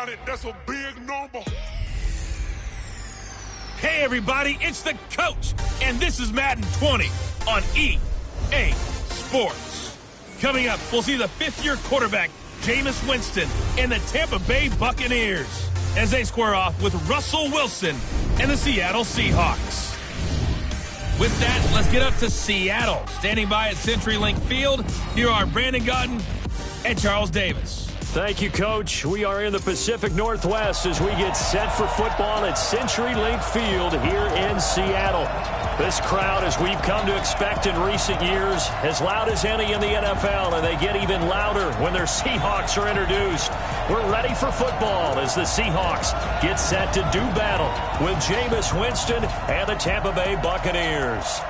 about it. That's a big number. Hey, everybody, it's the coach, and this is Madden 20 on EA Sports. Coming up, we'll see the fifth-year quarterback, Jameis Winston, and the Tampa Bay Buccaneers as they square off with Russell Wilson and the Seattle Seahawks. With that, let's get up to Seattle. Standing by at CenturyLink Field, here are Brandon Godden and Charles Davis. Thank you, Coach. We are in the Pacific Northwest as we get set for football at CenturyLink Field here in Seattle. This crowd, as we've come to expect in recent years, as loud as any in the NFL, and they get even louder when their Seahawks are introduced. We're ready for football as the Seahawks get set to do battle with Jameis Winston and the Tampa Bay Buccaneers.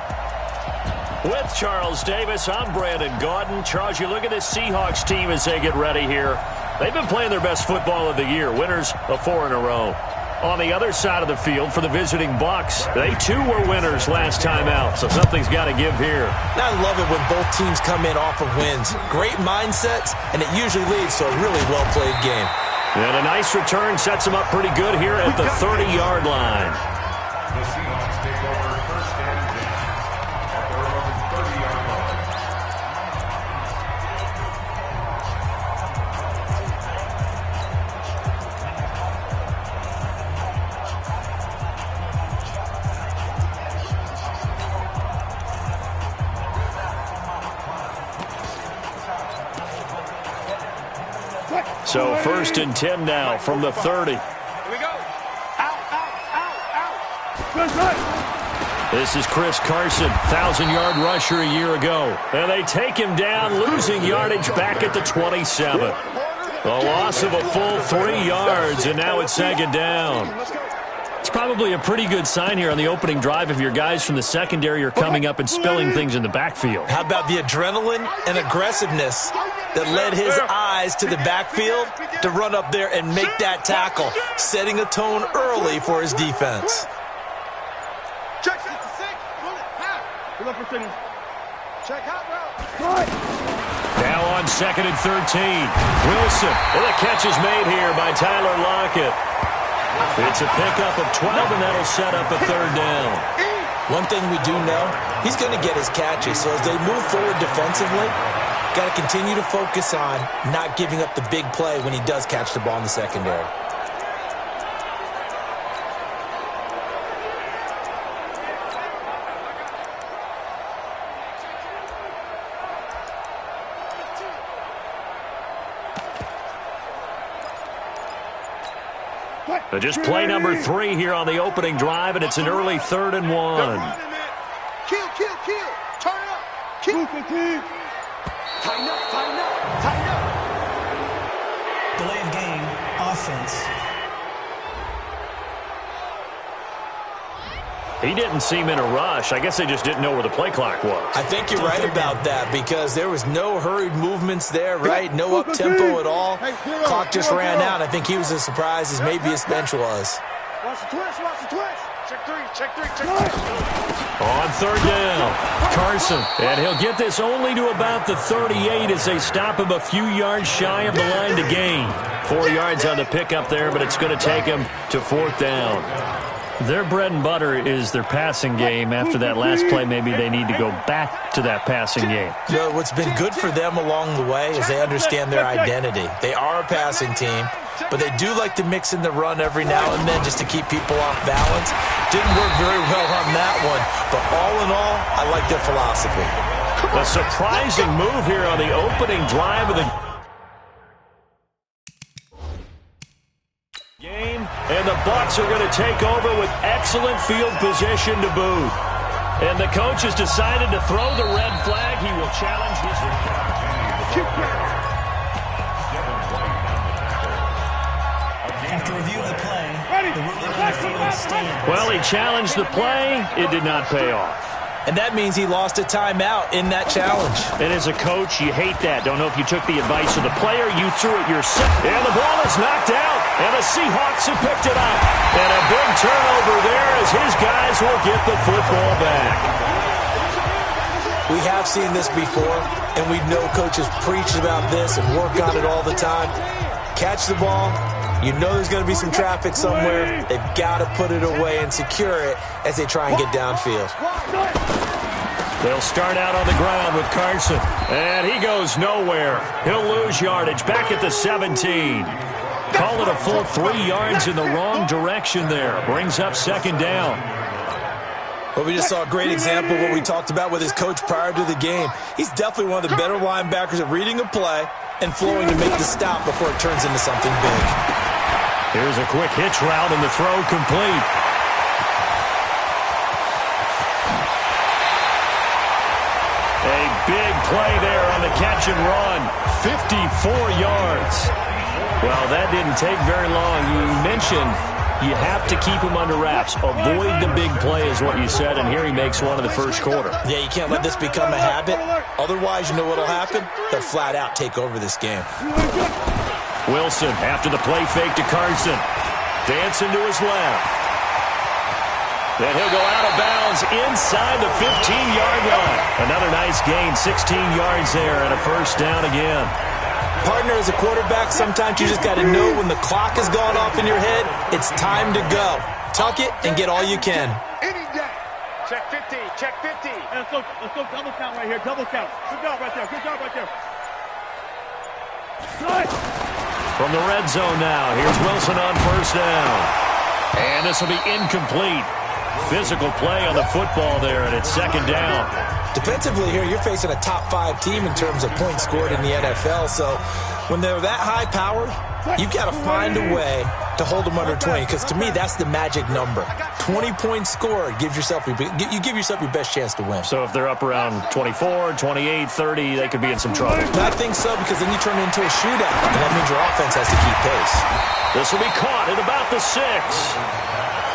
With Charles Davis, I'm Brandon Godden. Charles, you look at this Seahawks team as they get ready here. They've been playing their best football of the year, winners of 4 in a row. On the other side of the field for the visiting Bucs, they too were winners last time out, so something's got to give here. I love it when both teams come in off of wins. Great mindsets, and it usually leads to a really well-played game. And a nice return sets them up pretty good here at the 30-yard line. The Seahawks take over first and 10 at their own 30-yard line. So first and 10 now from the 30. Here we go. Out, out, out, out. This is Chris Carson, 1,000-yard rusher a year ago. And they take him down, losing yardage back at the 27. A loss of a full 3 yards, and now it's second down. It's probably a pretty good sign here on the opening drive if your guys from the secondary are coming up and spilling things in the backfield. How about the adrenaline and aggressiveness that led his eyes to the backfield to run up there and make that tackle, setting a tone early for his defense. Check, it's a 6. Good luck for signal. Check hot route. Now on second and 13. Wilson, and the catch is made here by Tyler Lockett. It's a pickup of 12, and that'll set up a third down. One thing we do know, he's going to get his catches. So as they move forward defensively, got to continue to focus on not giving up the big play when he does catch the ball in the secondary. Just play number 3 here on the opening drive, and it's an early 3rd and 1. Kill, kill, kill. Turn it up. Kill. Tighten up, tighten up, tighten up. Delay of game, offense. He didn't seem in a rush. I guess they just didn't know where the play clock was. I think you're right about that because there was no hurried movements there, right? No up-tempo at all. Clock just ran out. I think he was as surprised as maybe his bench was. Watch the twist, watch the twist. Check 3, check 3, check 3. On third down, Carson. And he'll get this only to about the 38 as they stop him a few yards shy of the line to gain. 4 yards on the pickup there, but it's going to take him to 4th down. Their bread and butter is their passing game. After that last play, maybe they need to go back to that passing game. You know, what's been good for them along the way is they understand their identity. They are a passing team, but they do like to mix in the run every now and then just to keep people off balance. Didn't work very well on that one, but all in all, I like their philosophy. A surprising move here on the opening drive of the game, and the Bucs are going to take over with excellent field position to boot. And the coach has decided to throw the red flag. He will challenge his... After review of the play, the ruling on the field stands. Well, he challenged the play. It did not pay off. And that means he lost a timeout in that challenge. And as a coach, you hate that. Don't know if you took the advice of the player. You threw it yourself. And the ball is knocked out. And the Seahawks have picked it up. And a big turnover there as his guys will get the football back. We have seen this before, and we know coaches preach about this and work on it all the time. Catch the ball, You know there's going to be some traffic somewhere. They've got to put it away and secure it as they try and get downfield. They'll start out on the ground with Carson. And he goes nowhere. He'll lose yardage back at the 17. Call it a full 3 yards in the wrong direction there. Brings up second down. Well, we just saw a great example of what we talked about with his coach prior to the game. He's definitely one of the better linebackers at reading a play and flowing to make the stop before it turns into something big. Here's a quick hitch route and the throw complete. A big play there on the catch and run. 54 yards. Well, that didn't take very long. You mentioned you have to keep him under wraps. Avoid the big play is what you said, and here he makes one in the first quarter. Yeah, you can't let this become a habit. Otherwise, you know what will happen? They'll flat out take over this game. Wilson after the play fake to Carson. Dancing to his left. Then he'll go out of bounds inside the 15-yard line. Another nice gain, 16 yards there, and a first down again. Partner, as a quarterback, sometimes you just got to know when the clock has gone off in your head, it's time to go. Tuck it and get all you can. Check 50, check 50. Let's go double count right here, double count. Good job right there. From the red zone now, here's Wilson on first down. And this will be incomplete. Physical play on the football there, and it's second down. Defensively here, you're facing a top-5 team in terms of points scored in the NFL, so when they're that high-powered, you've got to find a way to hold them under 20, because to me, that's the magic number. 20 points scored, you give yourself your best chance to win. So if they're up around 24, 28, 30, they could be in some trouble. I think so, because then you turn it into a shootout, and that means your offense has to keep pace. This will be caught at about the 6.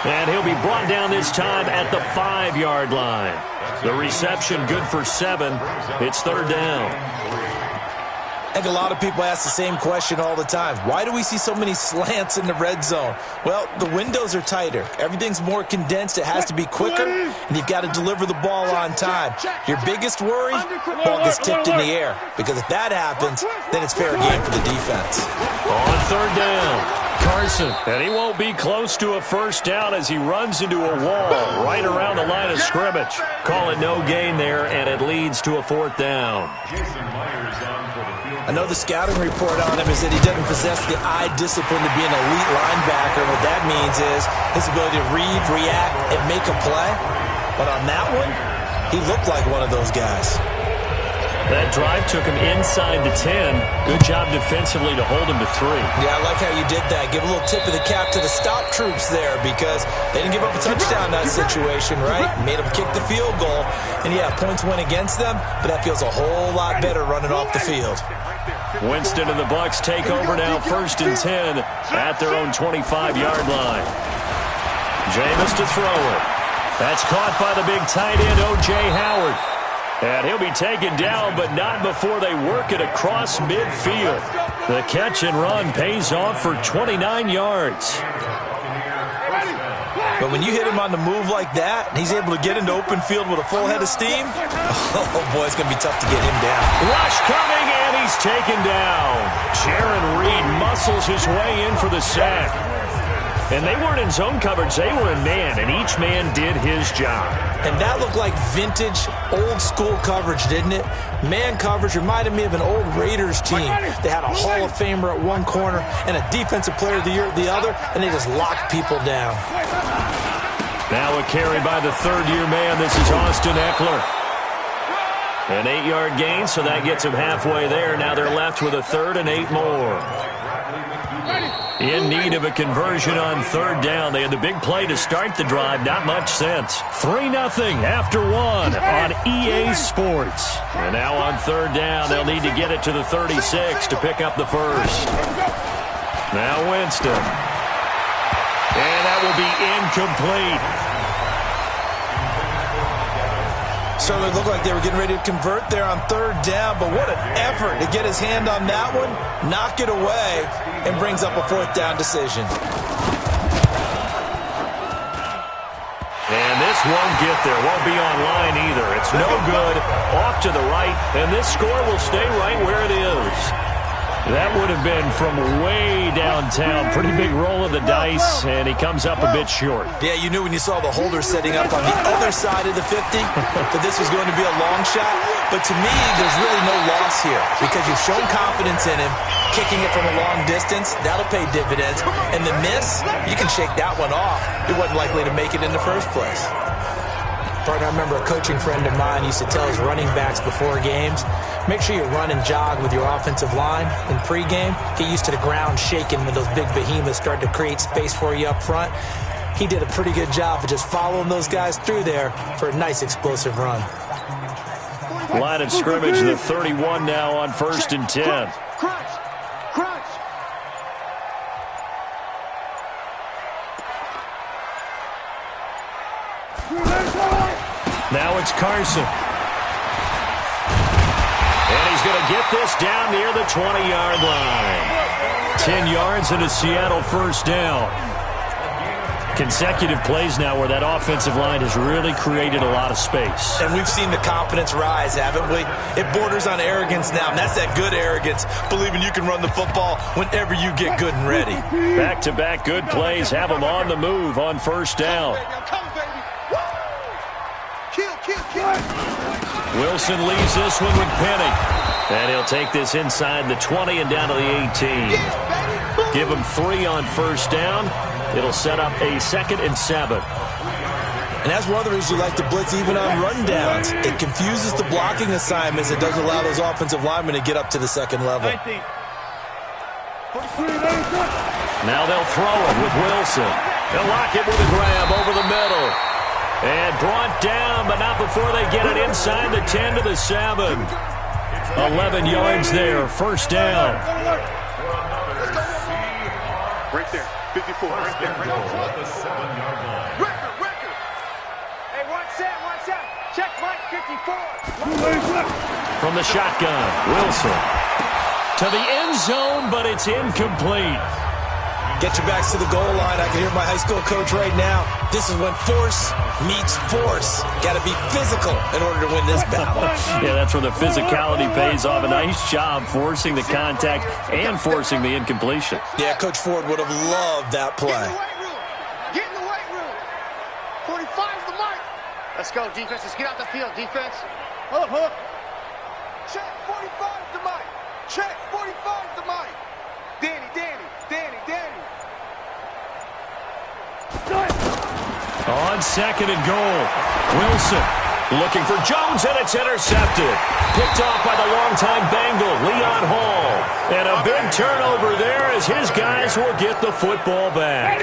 And he'll be brought down this time at the 5-yard line. The reception good for 7. It's third down. I think a lot of people ask the same question all the time. Why do we see so many slants in the red zone? Well, the windows are tighter. Everything's more condensed. It has to be quicker, and you've got to deliver the ball on time. Your biggest worry, ball gets tipped in the air. Because if that happens, then it's fair game for the defense. On third down, Carson. And he won't be close to a first down as he runs into a wall right around the line of scrimmage. Call it no gain there, and it leads to a fourth down. I know the scouting report on him is that he doesn't possess the eye discipline to be an elite linebacker. What that means is his ability to read, react, and make a play. But on that one, he looked like one of those guys. That drive took him inside the 10. Good job defensively to hold him to 3. Yeah, I like how you did that. Give a little tip of the cap to the stop troops there because they didn't give up a touchdown in that situation, right? Made them kick the field goal. And, yeah, points went against them, but that feels a whole lot better running off the field. Winston and the Bucs take over now, 1st and 10 at their own 25-yard line. Jameis to throw it. That's caught by the big tight end, O.J. Howard. And he'll be taken down, but not before they work it across midfield. The catch and run pays off for 29 yards. But when you hit him on the move like that, and he's able to get into open field with a full head of steam, oh boy, it's going to be tough to get him down. Rush coming, and he's taken down. Jaron Reed muscles his way in for the sack. And they weren't in zone coverage, they were in man, and each man did his job. And that looked like vintage, old-school coverage, didn't it? Man coverage reminded me of an old Raiders team. They had a Hall of Famer at one corner and a Defensive Player of the Year at the other, and they just locked people down. Now a carry by the third-year man. This is Austin Eckler. An 8-yard gain, so that gets him halfway there. Now they're left with a 3rd and 8 more. In need of a conversion on third down. They had the big play to start the drive. Not much sense. 3-0 after 1 on EA Sports. And now on third down, they'll need to get it to the 36 to pick up the first. Now Winston. And that will be incomplete. Certainly looked like they were getting ready to convert there on third down, but what an effort to get his hand on that one, knock it away, and brings up a 4th down decision. And this won't get there, won't be online either. It's no good, off to the right, and this score will stay right where it is. That would have been from way downtown. Pretty big roll of the dice, and he comes up a bit short. Yeah, you knew when you saw the holder setting up on the other side of the 50 that this was going to be a long shot. But to me, there's really no loss here because you've shown confidence in him. Kicking it from a long distance, that'll pay dividends. And the miss, you can shake that one off. He wasn't likely to make it in the first place. Partner, I remember a coaching friend of mine used to tell his running backs before games, make sure you run and jog with your offensive line in pregame. Get used to the ground shaking when those big behemoths start to create space for you up front. He did a pretty good job of just following those guys through there for a nice explosive run. Line of scrimmage, the 31 now on 1st and 10. Crunch! Now it's Carson. And he's going to get this down near the 20-yard line. 10 yards and a Seattle first down. Consecutive plays now where that offensive line has really created a lot of space. And we've seen the confidence rise, haven't we? It borders on arrogance now, and that's that good arrogance, believing you can run the football whenever you get good and ready. Back-to-back good plays have him on the move on first down. Wilson leaves this one with Penny. And he'll take this inside the 20 and down to the 18. Give him 3 on first down. It'll set up a 2nd and 7. And that's one of the reasons you like to blitz even on rundowns. It confuses the blocking assignments. It doesn't allow those offensive linemen to get up to the second level. Now they'll throw it with Wilson. They'll lock it with a grab over the middle. And brought down, but not before they get it inside the 10 to the 7. 11 yards there, first down. Right there, 54. Right there. The 7-yard line. Record. Hey, watch out. Check Mike, 54. From the shotgun, Wilson. To the end zone, but it's incomplete. Get your backs to the goal line. I can hear my high school coach right now. This is when force meets force. Got to be physical in order to win this battle. Yeah, that's where the physicality pays off. A nice job forcing the contact and forcing the incompletion. Yeah, Coach Ford would have loved that play. Get in the weight room. 45's the mark. Let's go, defense. Let's get out the field, defense. Hook. Check, 45's the mic. Check, 45's the mic. Danny. On 2nd and goal, Wilson looking for Jones, and it's intercepted. Picked off by the longtime Bengal, Leon Hall. And a big turnover there as his guys will get the football back.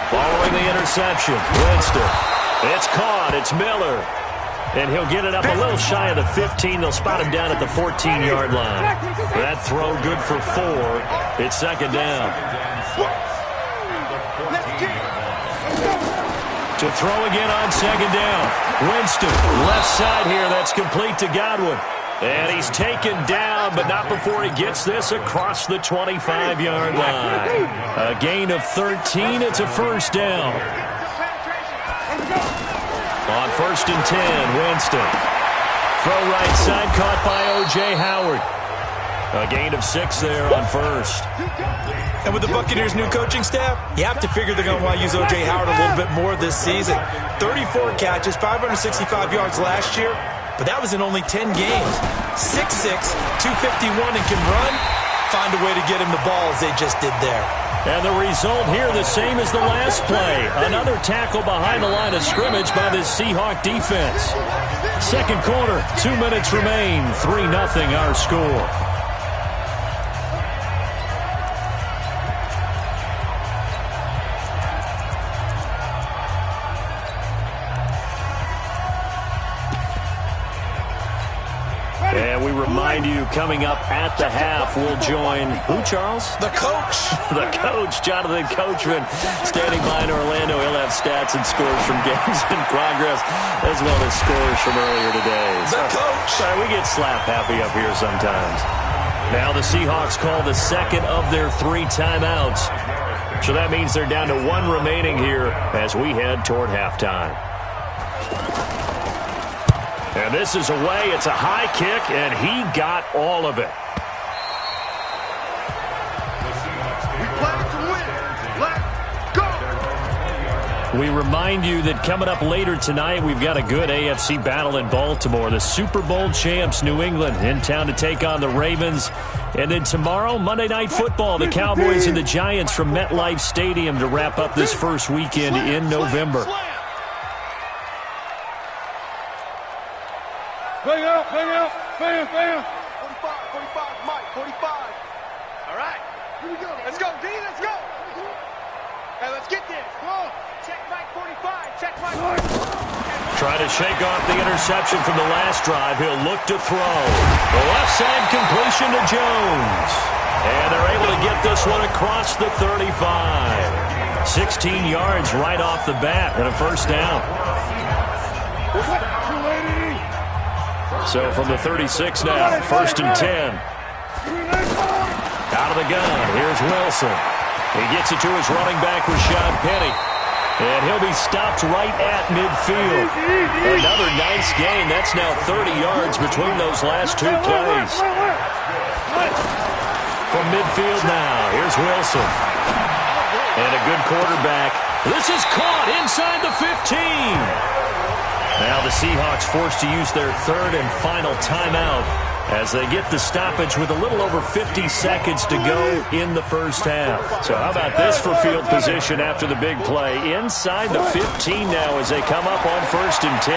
Following the interception, Winston. It's caught. It's Miller. And he'll get it up a little shy of the 15. They'll spot him down at the 14-yard line. That throw good for 4. It's 2nd down. To throw again on 2nd down. Winston, left side here. That's complete to Godwin. And he's taken down, but not before he gets this across the 25-yard line. A gain of 13. It's a first down. On 1st and 10, Winston. Throw right side, caught by O.J. Howard. A gain of 6 there on first. And with the Buccaneers' new coaching staff, you have to figure they're going to want to use O.J. Howard a little bit more this season. 34 catches, 565 yards last year, but that was in only 10 games. 6'6", 251, and can run. Find a way to get him the ball as they just did there. And the result here, the same as the last play. Another tackle behind the line of scrimmage by this Seahawk defense. Second quarter, 2 minutes remain. 3-0 our score. And we remind you, coming up at the half, we'll join who, Charles? The coach. The coach, Jonathan Coachman, standing by in Orlando. He'll have stats and scores from games in progress, as well as scores from earlier today. The coach. Sorry, we get slap happy up here sometimes. Now the Seahawks call the second of their 3 timeouts. So that means they're down to 1 remaining here as we head toward halftime. And this is away. It's a high kick, and he got all of it. We play to win. Let's go. We remind you that coming up later tonight, we've got a good AFC battle in Baltimore. The Super Bowl champs, New England, in town to take on the Ravens. And then tomorrow, Monday Night Football, the Cowboys and the Giants from MetLife Stadium to wrap up this first weekend in November. Bang out, bang out, bam, bam. 45, Mike, 45. All right, here we go. Let's go, D, let's go. Hey, let's get this. Whoa. Check Mike 45, check Mike 45. Trying to shake off the interception from the last drive. He'll look to throw. The left side completion to Jones. And they're able to get this one across the 35. 16 yards right off the bat and a first down. So from the 36 now, 1st and 10. Out of the gun, here's Wilson. He gets it to his running back, Rashad Penny. And he'll be stopped right at midfield. Another nice gain. That's now 30 yards between those last two plays. From midfield now, here's Wilson. And a good quarterback. This is caught inside the 15. Now the Seahawks forced to use their third and final timeout as they get the stoppage with a little over 50 seconds to go in the first half. So how about this for field position after the big play? Inside the 15 now as they come up on 1st and 10.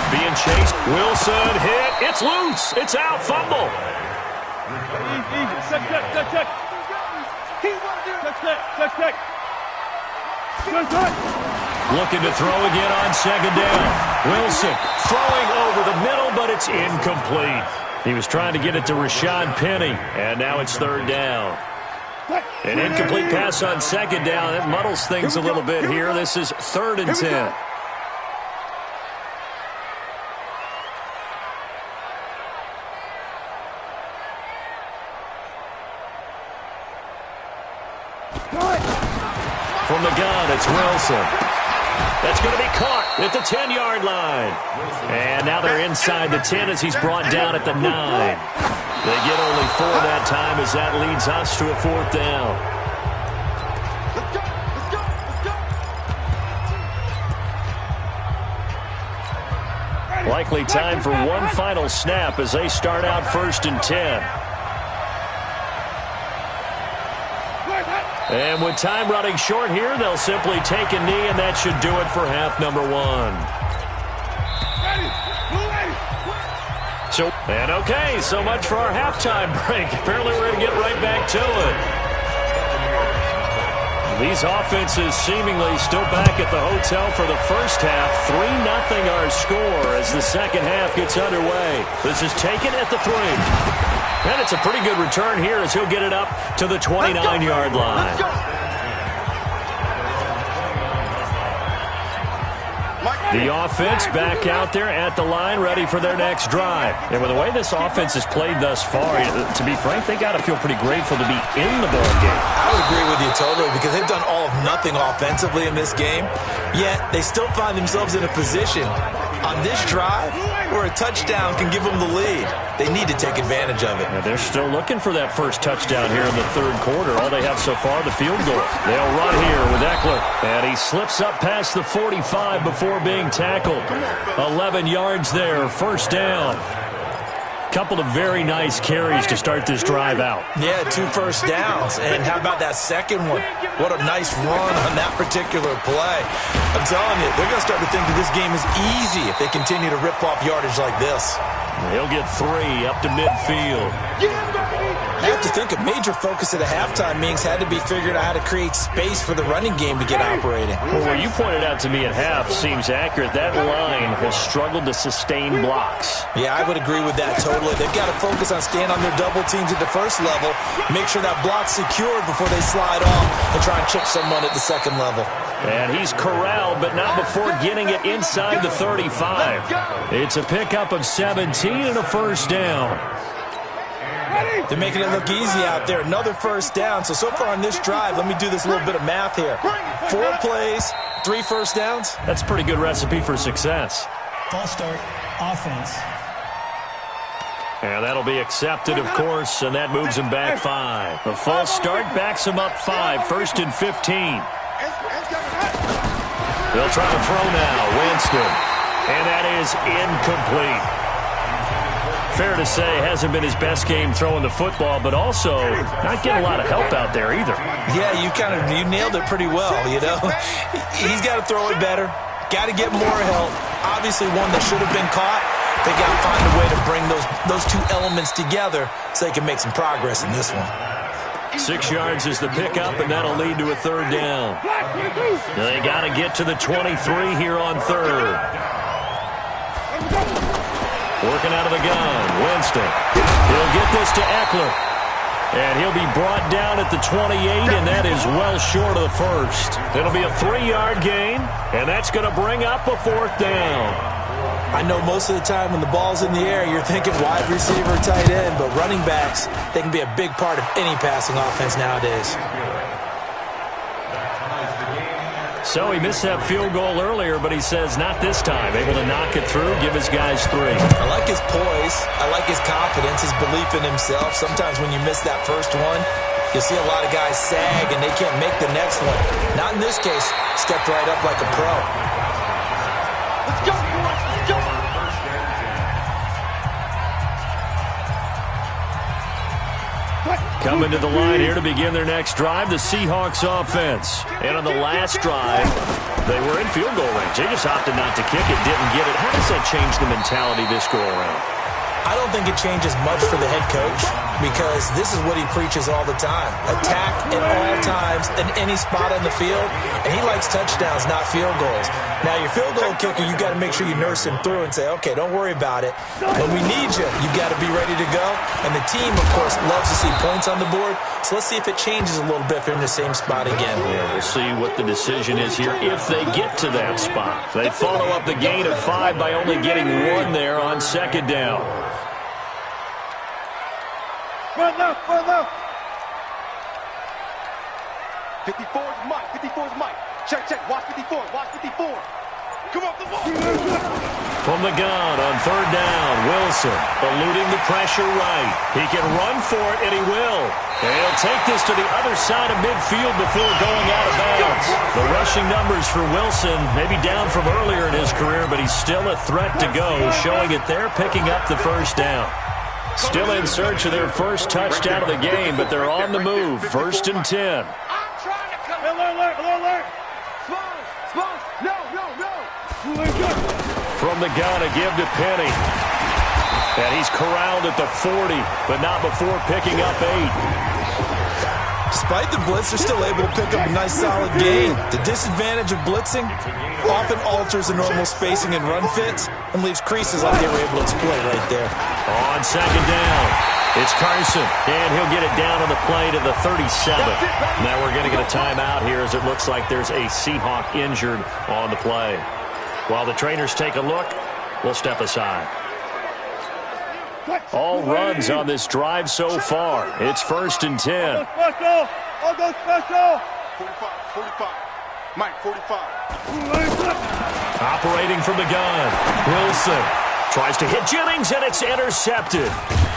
Being chased. Wilson hit. It's loose. It's out. Fumble. Check. Looking to throw again on 2nd down. Wilson throwing over the middle, but it's incomplete. He was trying to get it to Rashad Penny, and now it's 3rd down. An incomplete pass on 2nd down. It muddles things a little bit here. This is 3rd and 10. From the gun, it's Wilson. That's going to be caught at the 10-yard line. And now they're inside the 10 as he's brought down at the 9. They get only 4 that time as that leads us to a 4th down. Likely time for one final snap as they start out 1st and 10. And with time running short here, they'll simply take a knee, and that should do it for half number 1. So much for our halftime break. Apparently we're going to get right back to it. These offenses seemingly still back at the hotel for the first half. 3-0 our score as the second half gets underway. This is taken at the 3. And it's a pretty good return here as he'll get it up to the 29-yard line. The offense back out there at the line, ready for their next drive. And with the way this offense has played thus far, to be frank, they got to feel pretty grateful to be in the ball game. I would agree with you totally because they've done all of nothing offensively in this game, yet they still find themselves in a position on this drive where a touchdown can give them the lead. They need to take advantage of it. Now they're still looking for that first touchdown here in the 3rd quarter. All they have so far, the field goal. They'll run here with Eckler, and he slips up past the 45 before being tackled. 11 yards there, 1st down. Couple of very nice carries to start this drive out. Yeah, 2 first downs. And how about that second one? What a nice run on that particular play. I'm telling you, they're going to start to think that this game is easy if they continue to rip off yardage like this. He'll get 3 up to midfield. You have to think a major focus of the halftime meetings had to be figuring out how to create space for the running game to get operating. Well, what you pointed out to me at half seems accurate. That line has struggled to sustain blocks. Yeah, I would agree with that totally. They've got to focus on staying on their double teams at the first level, make sure that block's secured before they slide off and try and chip someone at the second level. And he's corralled, but not before getting it inside the 35. It's a pickup of 17 and a 1st down. They're making it look easy out there. Another 1st down. So far on this drive, let me do this little bit of math here. 4 plays, 3 first downs. That's a pretty good recipe for success. False start. Offense. And that'll be accepted, of course, and that moves him back 5. A false start backs him up 5, 1st and 15. They'll try to throw now. Winston. And that is incomplete. Fair to say, hasn't been his best game throwing the football, but also not getting a lot of help out there either. Yeah, you nailed it pretty well, you know. He's got to throw it better. Got to get more help. Obviously one that should have been caught. They got to find a way to bring those two elements together so they can make some progress in this one. 6 yards is the pickup, and that'll lead to a 3rd down. They got to get to the 23 here on 3rd. Working out of the gun, Winston. He'll get this to Eckler. And he'll be brought down at the 28, and that is well short of the 1st. It'll be a 3-yard gain, and that's going to bring up a 4th down. I know most of the time when the ball's in the air, you're thinking wide receiver, tight end, but running backs, they can be a big part of any passing offense nowadays. So he missed that field goal earlier, but he says not this time. Able to knock it through, give his guys 3. I like his poise. I like his confidence, his belief in himself. Sometimes when you miss that first one, you'll see a lot of guys sag and they can't make the next one. Not in this case. Stepped right up like a pro. Let's go, boys. Let's go. Coming to the line here to begin their next drive, the Seahawks offense. And on the last drive, they were in field goal range. They just opted not to kick it, didn't get it. How does that change the mentality this go-around? I don't think it changes much for the head coach because this is what he preaches all the time. Attack at all times in any spot on the field, and he likes touchdowns, not field goals. Now, your field goal kicker, you got to make sure you nurse him through and say, okay, don't worry about it. When we need you, you got to be ready to go. And the team, of course, loves to see points on the board. So let's see if it changes a little bit if they're in the same spot again. Yeah, we'll see what the decision is here if they get to that spot. They follow up the gain of 5 by only getting 1 there on 2nd down. Front left, front left. 54's Mike, 54's Mike. Check, check, watch 54, watch 54. Come up the ball. From the gun on 3rd down, Wilson eluding the pressure right. He can run for it, and he will. And he'll take this to the other side of midfield before going out of bounds. The rushing numbers for Wilson maybe down from earlier in his career, but he's still a threat to go, showing it there, picking up the 1st down. Still in search of their first touchdown of the game, but they're on the move. 1st and 10. I'm trying to come. Alert. Smalls. No. From the gun, a give to Penny. And he's corralled at the 40, but not before picking up 8. Despite the blitz, they're still able to pick up a nice solid gain. The disadvantage of blitzing often alters the normal spacing and run fits and leaves creases like they were able to exploit right there. On 2nd down, it's Carson, and he'll get it down on the play to the 37. Now we're going to get a timeout here as it looks like there's a Seahawk injured on the play. While the trainers take a look, we'll step aside. All runs on this drive so far. It's 1st and 10. I'll go special. 45. Mike, 45. Operating from the gun, Wilson tries to hit Jennings, and it's intercepted.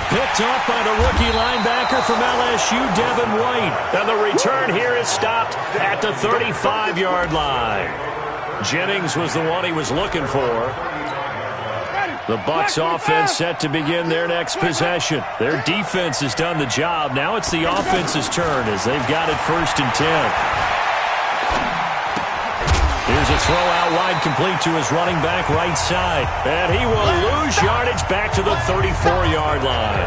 Picked off by the rookie linebacker from LSU, Devin White. And the return here is stopped at the 35-yard line. Jennings was the one he was looking for. The Bucs offense set to begin their next possession. Their defense has done the job. Now it's the offense's turn as they've got it 1st and 10. Here's a throw out wide complete to his running back right side. And he will lose yardage back to the 34-yard line.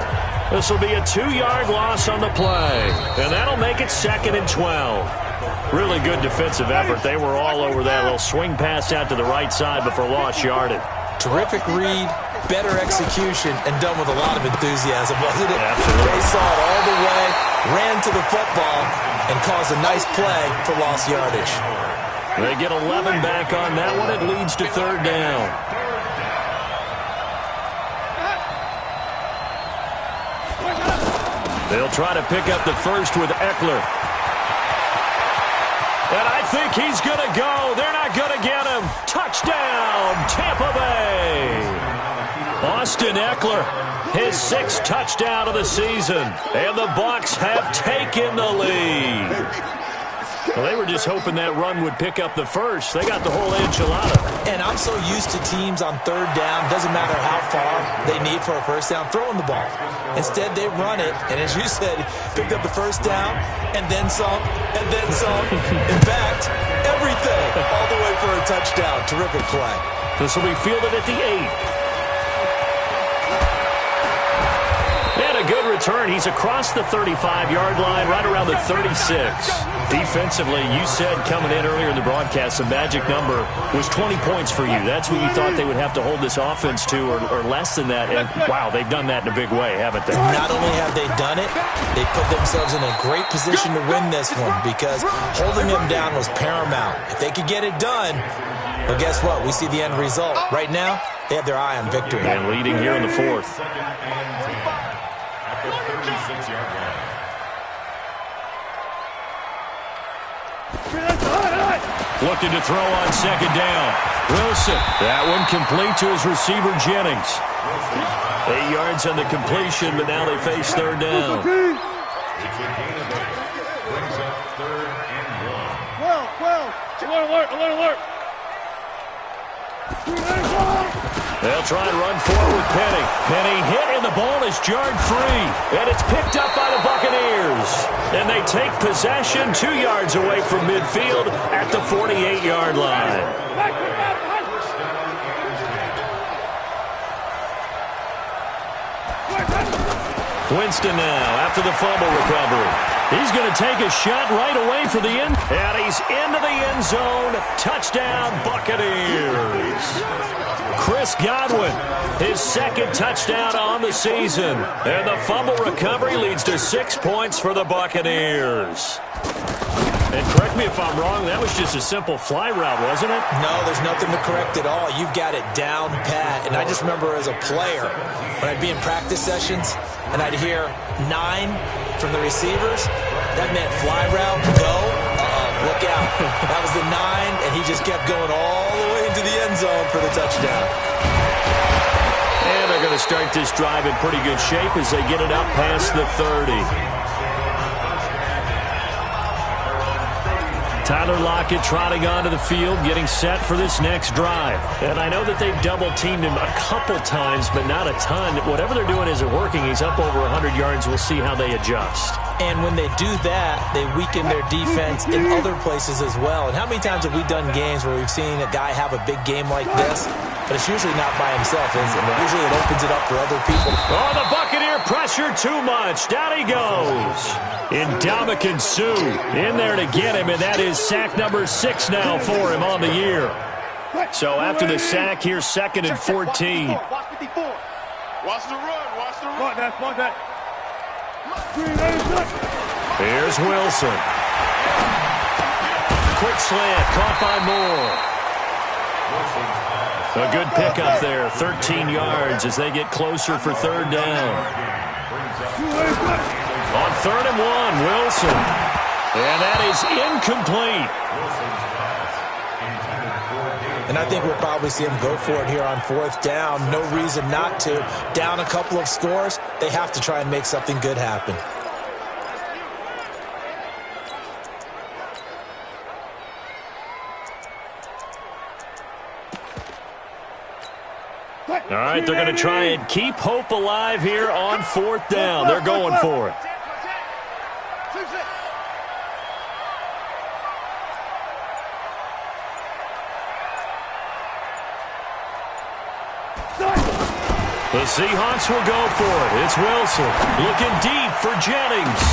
This will be a 2-yard loss on the play. And that'll make it 2nd and 12. Really good defensive effort. They were all over that little swing pass out to the right side before lost yardage. Terrific read, better execution, and done with a lot of enthusiasm, wasn't it? Absolutely. They saw it all the way, ran to the football, and caused a nice play for lost yardage. They get 11 back on that one. It leads to 3rd down. They'll try to pick up the 1st with Eckler. And I think he's going to go. They're not going to get him. Touchdown, Tampa Bay. Austin Eckler, his 6th touchdown of the season. And the Bucs have taken the lead. Well, they were just hoping that run would pick up the first. They got the whole enchilada. And I'm so used to teams on 3rd down, doesn't matter how far they need for a first down, throwing the ball. Instead, they run it, and as you said, picked up the first down, and then some, and then some. In fact, everything, all the way for a touchdown. Terrific play. This will be fielded at the 8. And a good return. He's across the 35-yard line, right around the 36. Defensively, you said coming in earlier in the broadcast, the magic number was 20 points for you. That's what you thought they would have to hold this offense to, or less than that. And, wow, they've done that in a big way, haven't they? Not only have they done it, they put themselves in a great position to win this one because holding them down was paramount. If they could get it done, well, guess what? We see the end result. Right now, they have their eye on victory. And leading here in the 4th. Looking to throw on 2nd down. Wilson. That one complete to his receiver, Jennings. 8 yards on the completion, but now they face 3rd down. Alert. They'll try and run forward with Penny. Penny hit, and the ball is jarred free. And it's picked up by the Buccaneers. And they take possession 2 yards away from midfield at the 48-yard line. Winston now after the fumble recovery. He's going to take a shot right away for the end. And he's into the end zone. Touchdown, Buccaneers. Chris Godwin, his 2nd touchdown on the season. And the fumble recovery leads to 6 points for the Buccaneers. And correct me if I'm wrong, that was just a simple fly route, wasn't it? No, there's nothing to correct at all. You've got it down pat. And I just remember as a player, when I'd be in practice sessions, and I'd hear 9 from the receivers, that meant fly route, go, look out. That was the 9, and he just kept going all the way into the end zone for the touchdown. And they're going to start this drive in pretty good shape as they get it up past the 30. Tyler Lockett trotting onto the field, getting set for this next drive. And I know that they've double-teamed him a couple times, but not a ton. Whatever they're doing isn't working. He's up over 100 yards. We'll see how they adjust. And when they do that, they weaken their defense in other places as well. And how many times have we done games where we've seen a guy have a big game like this, but it's usually not by himself, is it? Usually it opens it up for other people. Oh, the Buccaneer pressure too much. Down he goes. Ndamukong Suh in there to get him, and that is sack number 6 now for him on the year. So after the sack, here's 2nd and 14. Watch the run. Watch the run. Watch that. Here's Wilson. Quick slant, caught by Moore. A good pickup there, 13 yards as they get closer for 3rd down. On 3rd and 1, Wilson. And that is incomplete. And I think we'll probably see him go for it here on 4th down. No reason not to. Down a couple of scores, they have to try and make something good happen. All right, they're going to try and keep hope alive here on 4th down. They're going for it. The Seahawks will go for it. It's Wilson looking deep for Jennings.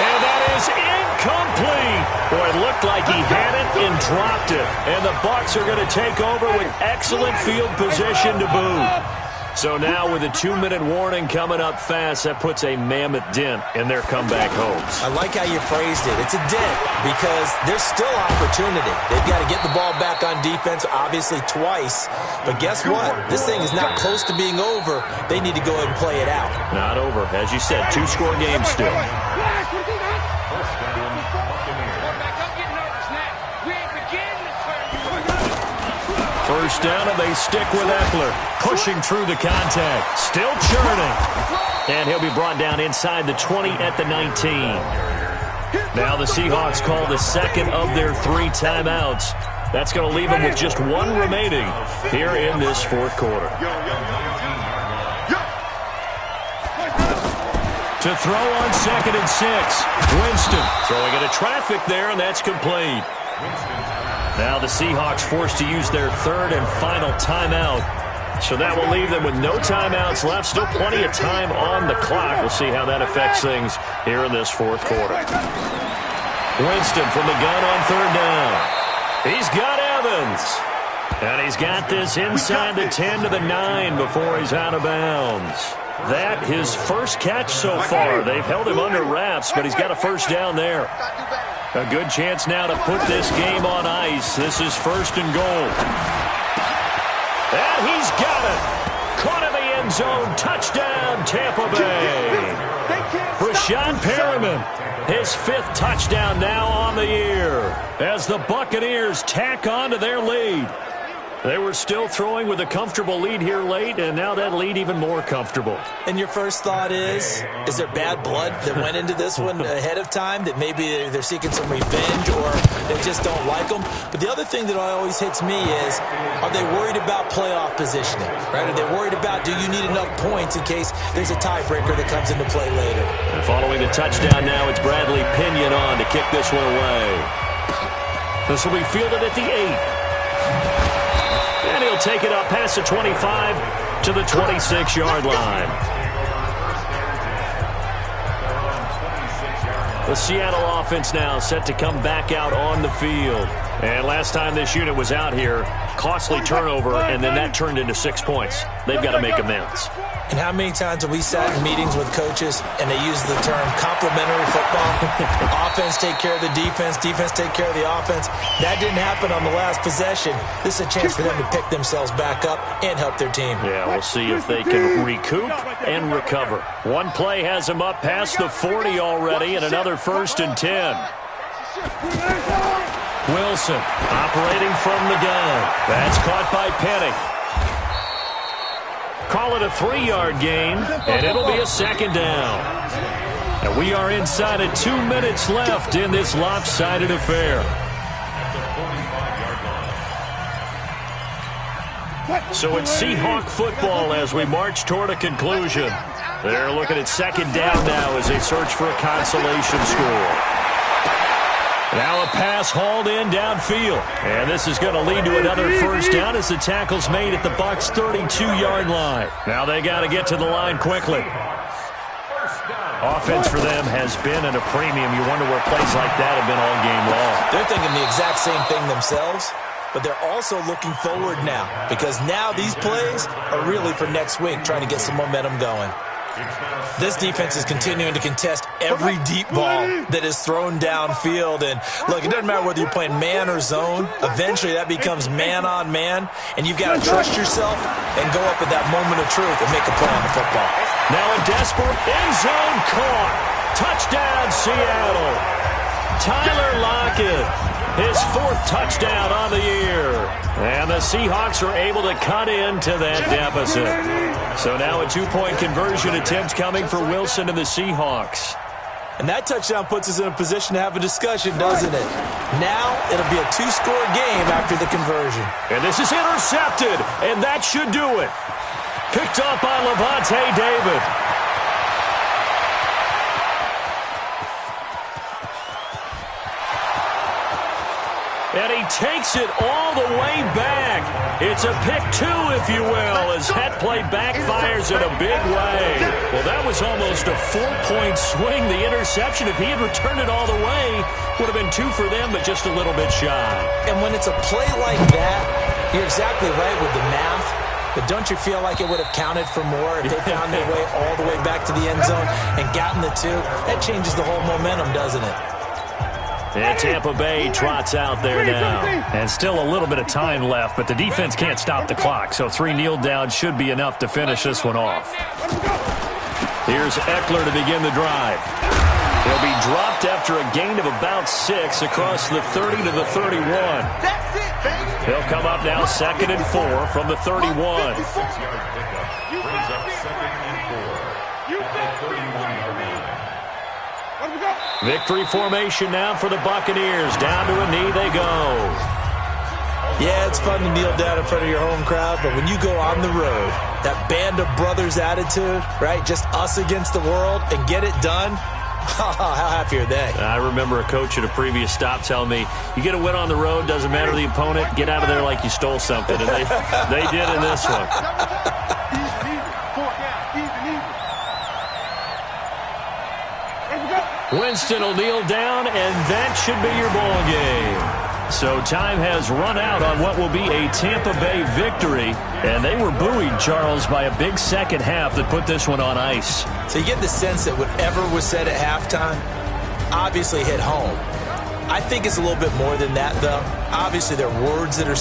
And that is incomplete. Boy, it looked like he had it and dropped it. And the Bucs are going to take over with excellent field position to boot. So now with a 2-minute warning coming up fast, that puts a mammoth dent in their comeback hopes. I like how you phrased it. It's a dent because there's still opportunity. They've got to get the ball back on defense, obviously twice. But guess what? This thing is not close to being over. They need to go ahead and play it out. Not over. As you said, 2-score game still. first down, and they stick with Eckler. Pushing through the contact. Still churning. And he'll be brought down inside the 20 at the 19. Now the Seahawks call the second of their 3 timeouts. That's going to leave them with just 1 remaining here in this fourth quarter. To throw on 2nd and 6. Winston throwing into traffic there, and that's complete. Now the Seahawks forced to use their 3rd and final timeout. So that will leave them with no timeouts left. Still plenty of time on the clock. We'll see how that affects things here in this fourth quarter. Winston from the gun on 3rd down. He's got Evans. And he's got this inside the 10 to the 9 before he's out of bounds. That his first catch so far. They've held him under wraps, but he's got a first down there. A good chance now to put this game on ice. This is 1st and goal. And he's got it. Caught in the end zone. Touchdown, Tampa Bay. Rashad Perriman, his 5th touchdown now on the year as the Buccaneers tack on to their lead. They were still throwing with a comfortable lead here late, and now that lead even more comfortable. And your first thought is there bad blood that went into this one ahead of time, that maybe they're seeking some revenge or they just don't like them? But the other thing that always hits me is, are they worried about playoff positioning? Right? Are they worried about, do you need enough points in case there's a tiebreaker that comes into play later? And following the touchdown now, it's Bradley Pinion on to kick this one away. This will be fielded at the 8. And he'll take it up past the 25 to the 26-yard line. The Seattle offense now set to come back out on the field. And last time this unit was out here, costly turnover, and then that turned into 6 points. They've got to make amends. And how many times have we sat in meetings with coaches and they use the term complementary football? Offense take care of the defense, defense take care of the offense. That didn't happen on the last possession. This is a chance for them to pick themselves back up and help their team. Yeah, we'll see if they can recoup and recover. One play has them up past the 40 already, and another 1st and 10. Wilson operating from the gun. That's caught by Penny. Call it a 3-yard gain, and it'll be a 2nd down. And we are inside of 2 minutes left in this lopsided affair. So it's Seahawk football as we march toward a conclusion. They're looking at 2nd down now as they search for a consolation score. Now a pass hauled in downfield. And this is going to lead to another first down as the tackle's made at the Bucs' 32-yard line. Now they got to get to the line quickly. Offense for them has been at a premium. You wonder where plays like that have been all game long. They're thinking the exact same thing themselves, but they're also looking forward now, because now these plays are really for next week, trying to get some momentum going. This defense is continuing to contest every deep ball that is thrown downfield. And look, it doesn't matter whether you're playing man or zone. Eventually that becomes man on man, and you've got to trust yourself and go up at that moment of truth and make a play on the football. Now a desperate end zone caught. Touchdown, Seattle. Tyler Lockett, his 4th touchdown on the year. And the Seahawks are able to cut into that deficit. So now a 2-point conversion attempt coming for Wilson and the Seahawks. And that touchdown puts us in a position to have a discussion, doesn't it? Now it'll be a 2-score game after the conversion. And this is intercepted, and that should do it. Picked up by Levante David. And he takes it all the way back. It's a pick 2, if you will, as that play backfires in a big way. Well, that was almost a 4-point swing. The interception, if he had returned it all the way, would have been 2 for them, but just a little bit shy. And when it's a play like that, you're exactly right with the math. But don't you feel like it would have counted for more if they found their way all the way back to the end zone and gotten the 2? That changes the whole momentum, doesn't it? And Tampa Bay trots out there now. And still a little bit of time left, but the defense can't stop the clock, so 3 kneel downs should be enough to finish this one off. Here's Eckler to begin the drive. He'll be dropped after a gain of about 6 across the 30 to the 31. That's it, baby. He'll come up now 2nd and 4 from the 31. 6-yard pickup brings up 2nd and 4 at the 31-yard line. Victory formation now for the Buccaneers. Down to a knee they go. Yeah, it's fun to kneel down in front of your home crowd, but when you go on the road, that band of brothers attitude, right, just us against the world, and get it done, how happy are they? I remember a coach at a previous stop telling me, you get a win on the road, doesn't matter the opponent, get out of there like you stole something. And they did in this one. Winston will kneel down, and that should be your ball game. So time has run out on what will be a Tampa Bay victory. And they were buoyed, Charles, by a big second half that put this one on ice. So you get the sense that whatever was said at halftime obviously hit home. I think it's a little bit more than that, though. Obviously, there are words that are